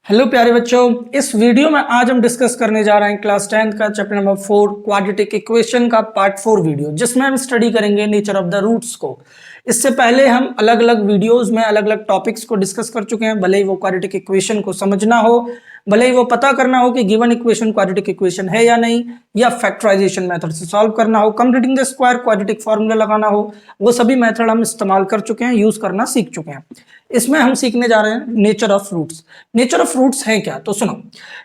Hello प्यारे बच्चों, इस वीडियो में आज हम डिस्कस करने जा रहे हैं क्लास 10th का चैप्टर नंबर 4 क्वाड्रेटिक इक्वेशन का पार्ट 4 वीडियो, जिसमें हम स्टडी करेंगे नेचर ऑफ द रूट्स को। इससे पहले हम अलग अलग वीडियोस में अलग अलग टॉपिक्स को डिस्कस कर चुके हैं, भले ही वो क्वाड्रेटिक इक्वेशन को समझना हो, भले ही वो पता करना हो कि गिवन इक्वेशन क्वाड्रेटिक इक्वेशन है या नहीं, या फैक्टराइजेशन मेथड से सॉल्व करना हो, completing the square quadratic formula लगाना हो, वो सभी मेथड हम इस्तेमाल कर चुके हैं, यूज करना सीख चुके हैं। इसमें हम सीखने जा रहे हैं nature of roots. Nature of roots है क्या, तो सुनो।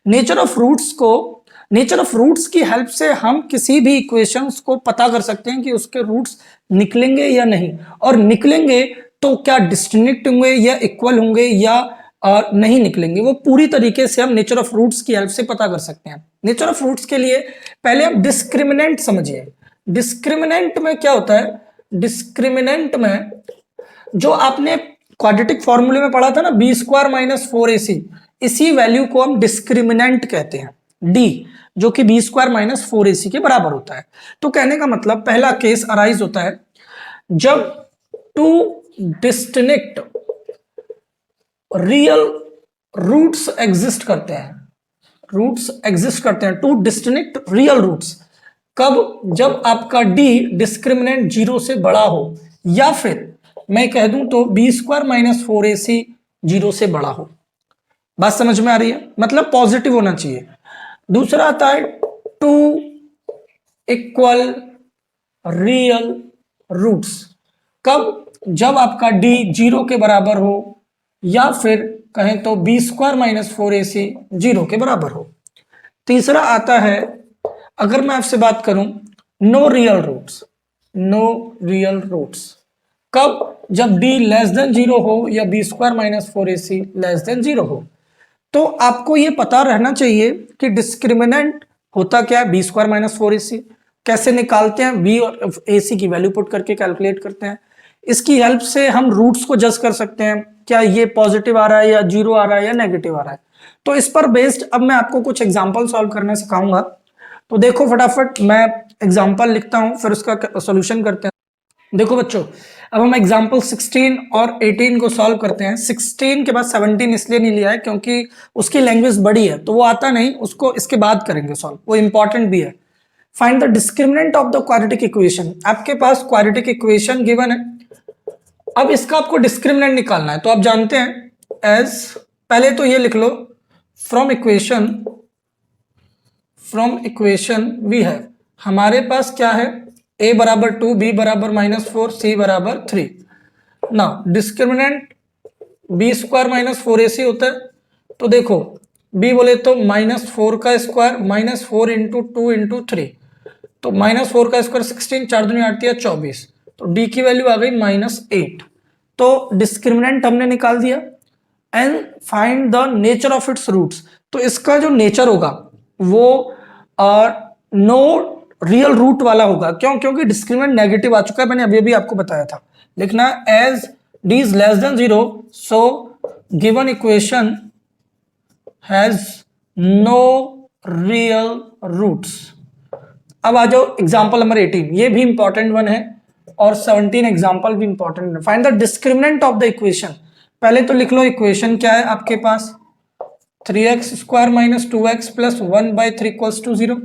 नेचर ऑफ रूट्स की हेल्प से हम किसी भी इक्वेशंस को पता कर सकते हैं कि उसके रूट्स निकलेंगे या नहीं, और निकलेंगे तो क्या डिस्टिंक्ट होंगे या इक्वल होंगे या नहीं निकलेंगे, वो पूरी तरीके से हम नेचर ऑफ रूट्स की हेल्प से पता कर सकते हैं। नेचर ऑफ रूट्स के लिए पहले हम डिस्क्रिमिनेंट समझिए। डिस्क्रिमिनेंट में क्या होता है? डिस्क्रिमिनेंट में जो आपने क्वाड्रेटिक फॉर्मूले में पढ़ा था ना, बी स्क्वायर माइनस 4ac, इसी वैल्यू को हम डिस्क्रिमिनेंट कहते हैं, डी, जो कि बी स्क्वायर माइनस 4ac के बराबर होता है। तो कहने का मतलब पहला केस अराइज होता है जब two distinct real roots exist करते हैं। टू डिस्टिंक्ट रियल रूट्स कब? जब आपका डी डिस्क्रिमिनेंट 0 से बड़ा हो, या फिर मैं कह दूं तो बी स्क्वायर माइनस 4ac 0 से बड़ा हो। बात समझ में आ रही है? मतलब पॉजिटिव होना चाहिए। दूसरा आता है टू इक्वल रियल रूट्स। कब? जब आपका डी 0 के बराबर हो, या फिर कहें तो बी स्क्वायर माइनस 4ac 0 के बराबर हो। तीसरा आता है, अगर मैं आपसे बात करूं, नो रियल रूट्स। कब? जब d लेस देन 0 हो या b square minus 4ac less than 0 हो। तो आपको ये पता रहना चाहिए कि डिस्क्रिमिनेंट होता क्या है, बी स्क्वायर माइनस 4ac। कैसे निकालते हैं? b और ac की वैल्यू पुट करके कैलकुलेट करते हैं। इसकी हेल्प से हम रूट्स को जज कर सकते हैं, क्या ये पॉजिटिव आ रहा है या 0 आ रहा है या नेगेटिव आ रहा है। तो इस पर बेस्ड अब मैं आपको कुछ एग्जाम्पल सॉल्व करना सिखाऊंगा। तो देखो फटाफट मैं एग्जाम्पल लिखता हूं, फिर उसका सोल्यूशन करते हैं। देखो बच्चों, अब हम एग्जाम्पल 16 और 18 को सॉल्व करते हैं। 16 के बाद 17 इसलिए नहीं लिया है क्योंकि उसकी लैंग्वेज बड़ी है, तो वो आता नहीं, उसको इसके बाद करेंगे सॉल्व, वो इंपॉर्टेंट भी है। Find the discriminant of the quadratic equation. आपके पास क्वाड्रेटिक इक्वेशन गिवन है, अब इसका आपको डिस्क्रिमिनेंट निकालना है। तो आप जानते हैं एज, पहले तो ये लिख लो, फ्रॉम इक्वेशन वी हैव, हमारे पास क्या है, a बराबर 2, b बराबर -4, c बराबर 3। Now discriminant b square minus 4ac होता है। तो देखो b बोले तो -4 का स्क्वायर -4 इंटू 2 इंटू 3, तो -4 का स्क्वायर 16, 4 दूनी 8 या 24, तो d की वैल्यू आ गई -8। तो डिस्क्रिमिनेंट हमने निकाल दिया। And find the nature of its roots. तो इसका जो नेचर होगा वो नो रियल रूट वाला होगा। क्यों? क्योंकि डिस्क्रिमिनेंट नेगेटिव आ चुका है, मैंने अभी अभी आपको बताया था। लिखना as d is less than 0, so given equation has no real roots. अब आ जाओ एग्जांपल नंबर 18, ये भी इंपॉर्टेंट वन है, और 17 एग्जांपल भी इंपॉर्टेंट है। Find the discriminant of the equation. पहले तो लिख लो इक्वेशन क्या है आपके पास, 3x स्क्वायर minus 2x plus 1/3 equals to 0।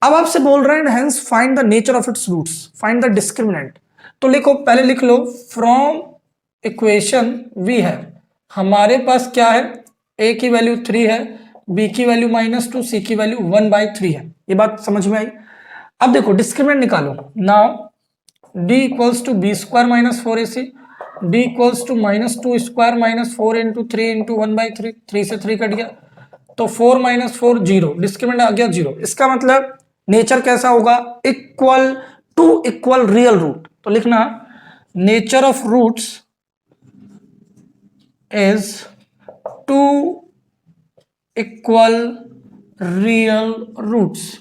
अब आपसे बोल रहे हैं hence find the nature of its roots, find the discriminant. तो लिखो, पहले लिख लो फ्रॉम इक्वेशन वी हैव, हमारे पास क्या है, a की वैल्यू 3 है, b की वैल्यू -2, c की वैल्यू 1/3 है। ये बात समझ में आई? अब देखो डिस्क्रिमिनेंट निकालो। Now d equals to b square minus 4ac, d equals to -2 square minus 4 into 3 into 1/3, 3 से 3 कट गया, तो 4 - 4 0, डिस्क्रिमिनेंट आ गया 0। इसका मतलब नेचर कैसा होगा, equal to equal real root. तो लिखना nature of roots is two equal real roots.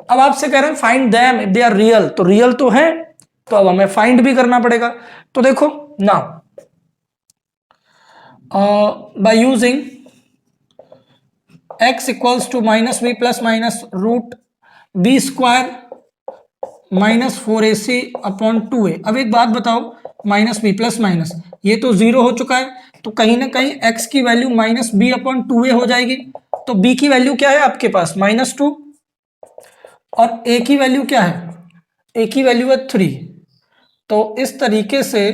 अब आपसे कह रहे हैं find them if they are real, तो रियल तो है, तो अब हमें फाइंड भी करना पड़ेगा। तो देखो now by using x equals to -b plus minus root b square -4ac upon 2a। अब एक बात बताओ, माइनस बी प्लस माइनस, ये तो 0 हो चुका है, तो कहीं ना कहीं x की value minus B upon 2a हो जाएगी। तो b की वैल्यू क्या है आपके पास -2, और a की वैल्यू क्या है, a की वैल्यू है 3। तो इस तरीके से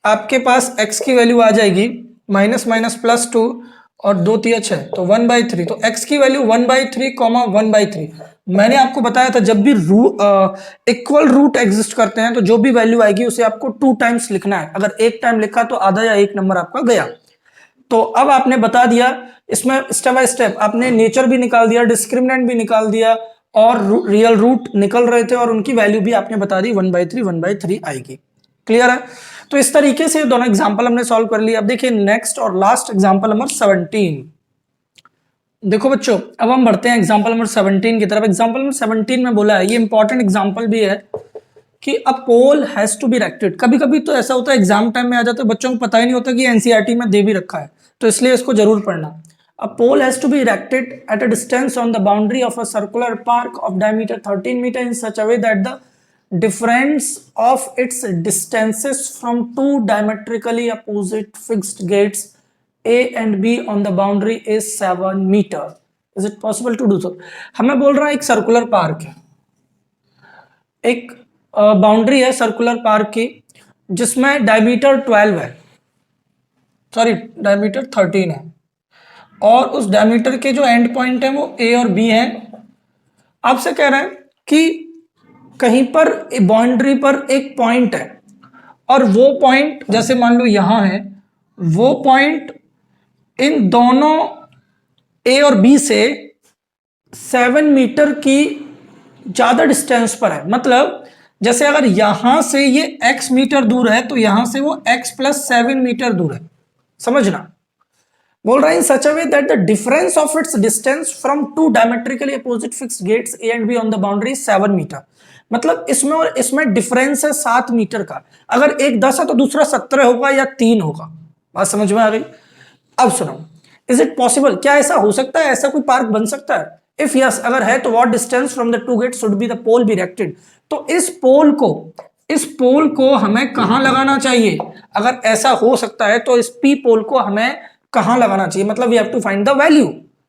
आपके पास x की वैल्यू आ जाएगी माइनस माइनस प्लस 2 और 2 तिया 6, तो 1/3। तो x की वैल्यू 1/3 कॉमा 1/3। मैंने आपको बताया था जब भी इक्वल रूट एग्जिस्ट करते हैं तो जो भी वैल्यू आएगी उसे आपको 2 टाइम्स लिखना है। अगर एक टाइम लिखा तो आधा या 1 नंबर आपका गया। तो अब आपने बता दिया, इसमें स्टेप बाय स्टेप आपने नेचर भी निकाल दिया, डिस्क्रिमिनेंट भी निकाल दिया, और रियल रूट निकल रहे थे और उनकी वैल्यू भी आपने बता दी 1/3 आएगी। क्लियर है? तो इस तरीके से दोनों एग्जांपल हमने सॉल्व कर लिया। अब देखिए नेक्स्ट और लास्ट एग्जांपल नंबर 17। देखो बच्चों, अब हम बढ़ते हैं एग्जांपल नंबर 17 की तरफ। एग्जांपल नंबर 17 में बोला है, ये इंपॉर्टेंट एग्जांपल भी है कि अ pole has to be erected. कभी कभी तो ऐसा होता है एग्जाम टाइम में आ जाता है, बच्चों को पता ही नहीं होता कि एनसीईआरटी में दे भी रखा है, तो इसलिए इसको जरूर पढ़ना। A pole has to be erected at a distance on the boundary of a circular park of diameter 13 metre in such a way that the difference of its distances from two diametrically opposite fixed gates A and B on the boundary is 7 meter. Is it possible to do so? हमें बोल रहा है एक circular park है, एक boundary है circular park की जिसमें डायमीटर 12 है, सॉरी डायमीटर 13 है, और उस डायमीटर के जो एंड पॉइंट है वो ए और बी है। आपसे कह रहा है कि कहीं पर बाउंड्री पर एक पॉइंट है और वो पॉइंट जैसे मान लो यहां है, वो पॉइंट इन दोनों ए और बी से 7 मीटर की ज्यादा डिस्टेंस पर है। मतलब जैसे अगर यहां से ये x मीटर दूर है तो यहां से वो x प्लस 7 मीटर दूर है। समझना, बोल रहा है in such a way that the difference of its distance from two diametrically opposite fixed gates A and B on the boundary 7 metre. मतलब इसमें और इसमें डिफरेंस है 7 मीटर का। अगर एक 10 है तो दूसरा 17 होगा या 3 होगा। बात समझ में आ गई? अब सुनो, इज इट पॉसिबल, क्या ऐसा हो सकता है, ऐसा कोई पार्क बन सकता है? इफ यस, अगर है तो what distance from the two gates should be the pole be erected. तो इस पोल को हमें कहां लगाना चाहिए? अगर ऐसा हो सकता है तो इस पी पोल को हमें कहां लगाना चाहिए? मतलब we have to find the value.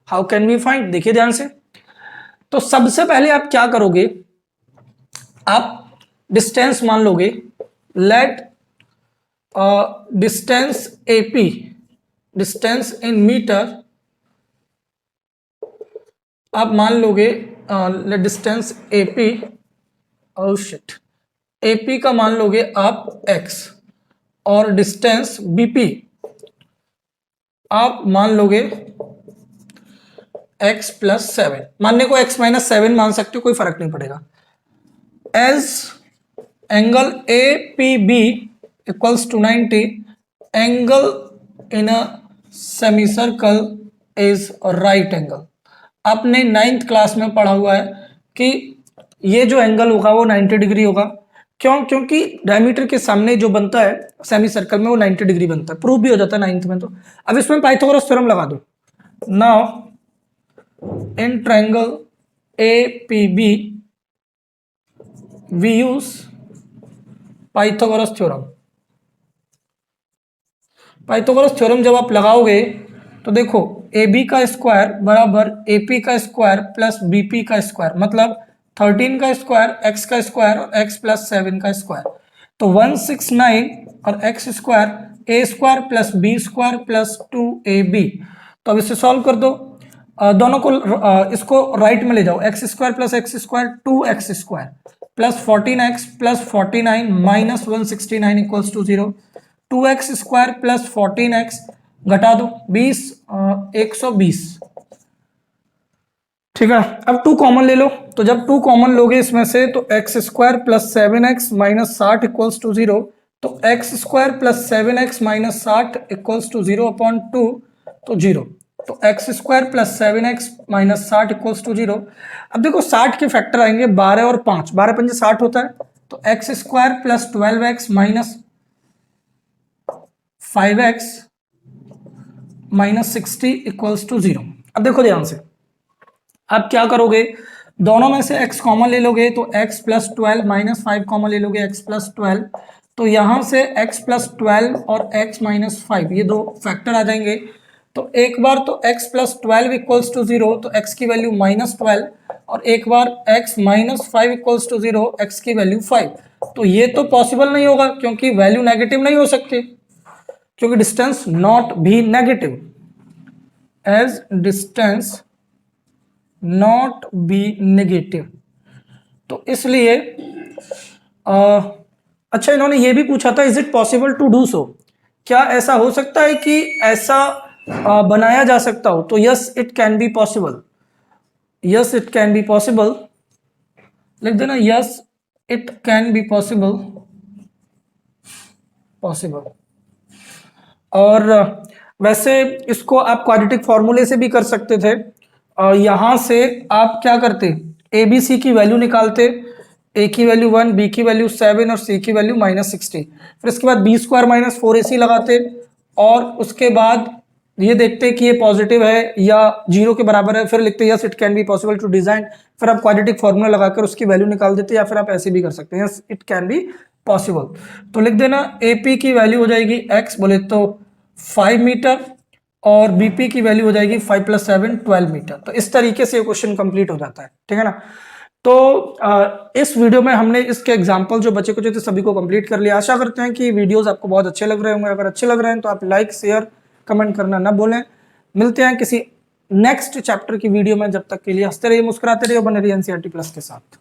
How can we find? देखिए ध्यान से। तो सबसे पहले आप क्या करोगे, आप डिस्टेंस मान लोगे, let distance AP, distance in metre आप मान लोगे, let distance AP, oh shit, AP का मान लोगे आप x, और डिस्टेंस बीपी आप मान लोगे x प्लस 7। मानने को x माइनस 7 मान सकते हो, कोई फर्क नहीं पड़ेगा। As angle A P B equals to 90, angle in a semi circle is right angle. आपने 9th क्लास में पढ़ा हुआ है कि ये जो एंगल होगा वो 90 डिग्री होगा। क्यों? क्योंकि डायमीटर के सामने जो बनता है सेमी सर्कल में वो 90 डिग्री बनता है, प्रूफ भी हो जाता है 9th में। तो अब इसमें पाइथागोरस थ्योरम लगा दो। Now in triangle A P B we use Pythagoras theorem. Pythagoras theorem जब आप लगाओगे तो देखो ए बी का स्क्वायर बराबर ए पी का स्क्वायर प्लस बी पी का स्क्वायर, मतलब 13 का स्क्वायर एक्स का स्क्वायर और एक्स प्लस 7 का स्क्वायर, तो 169 और x square a square plus b square plus 2ab। तो अब इसे सॉल्व कर दो, दोनों को इसको राइट में ले जाओ, x square plus x square 2x square plus 14x plus 49 minus 169 equals to 0, 2x square plus 14x घटा दो 20, 120। ठीक है, अब 2 कॉमन ले लो, तो जब 2 कॉमन लोगे इसमें से तो x square plus 7x minus 60 equals to 0, तो x square plus 7x minus 60 equals to 0 upon 2, तो 0। तो x square plus 7x minus 60 equals to 0। अब देखो 60 के फैक्टर आएंगे 12 और 5, 12 पंजे 60 होता है, तो x square plus 12x minus 5x minus 60 equals to 0। अब देखो ध्यान से, आप क्या करोगे, दोनों में से x कॉमन ले लोगे तो x प्लस 12 माइनस 5 कॉमन ले लोगे x प्लस 12, तो यहाँ से x प्लस 12 और x माइनस 5 ये दो फैक्टर आ जाएंगे। तो एक बार तो x प्लस 12 इक्वल्स टू 0, तो x की वैल्यू माइनस 12, और एक बार x minus 5 equals to 0, x की वैल्यू 5। तो ये तो पॉसिबल नहीं होगा क्योंकि वैल्यू नेगेटिव नहीं हो सकती, क्योंकि डिस्टेंस नॉट भी negative, as distance not be negative. तो इसलिए अच्छा, इन्होंने ये भी पूछा था, is it possible to do so, क्या ऐसा हो सकता है कि ऐसा बनाया जा सकता हो? तो yes it can be possible, yes it can be possible, लिख देना yes it can be possible, possible. और वैसे इसको आप क्वाड्रेटिक फॉर्मूले से भी कर सकते थे। यहां से आप क्या करते, ए बी सी की वैल्यू निकालते, ए की वैल्यू 1, बी की वैल्यू 7 और सी की वैल्यू -60। फिर इसके बाद बी स्क्वायर माइनस 4ac लगाते, और उसके बाद ये देखते कि ये पॉजिटिव है या 0 के बराबर है, फिर लिखते yes it can be possible to design. फिर आप क्वाड्रेटिक फॉर्मूला लगाकर उसकी वैल्यू निकाल देते, या फिर आप ऐसे भी कर सकते हैं, yes it can be possible. तो लिख देना ए पी की वैल्यू हो जाएगी x बोले तो 5 मीटर, और बीपी की वैल्यू हो जाएगी 5 + 7 12 मीटर। तो इस तरीके से ये क्वेश्चन कंप्लीट हो जाता है, ठीक है ना। तो इस वीडियो में हमने इसके एग्जाम्पल जो बचे कुछ थे सभी को कंप्लीट कर लिया। आशा करते हैं कि वीडियोस आपको बहुत अच्छे लग रहे होंगे। अगर अच्छे लग रहे हैं तो आप लाइक शेयर कमेंट करना ना भूलें। मिलते हैं किसी नेक्स्ट चैप्टर की वीडियो में, जब तक के लिए हंसते रहिए मुस्कुराते रहिए, बने रहिए NCERT+ के साथ।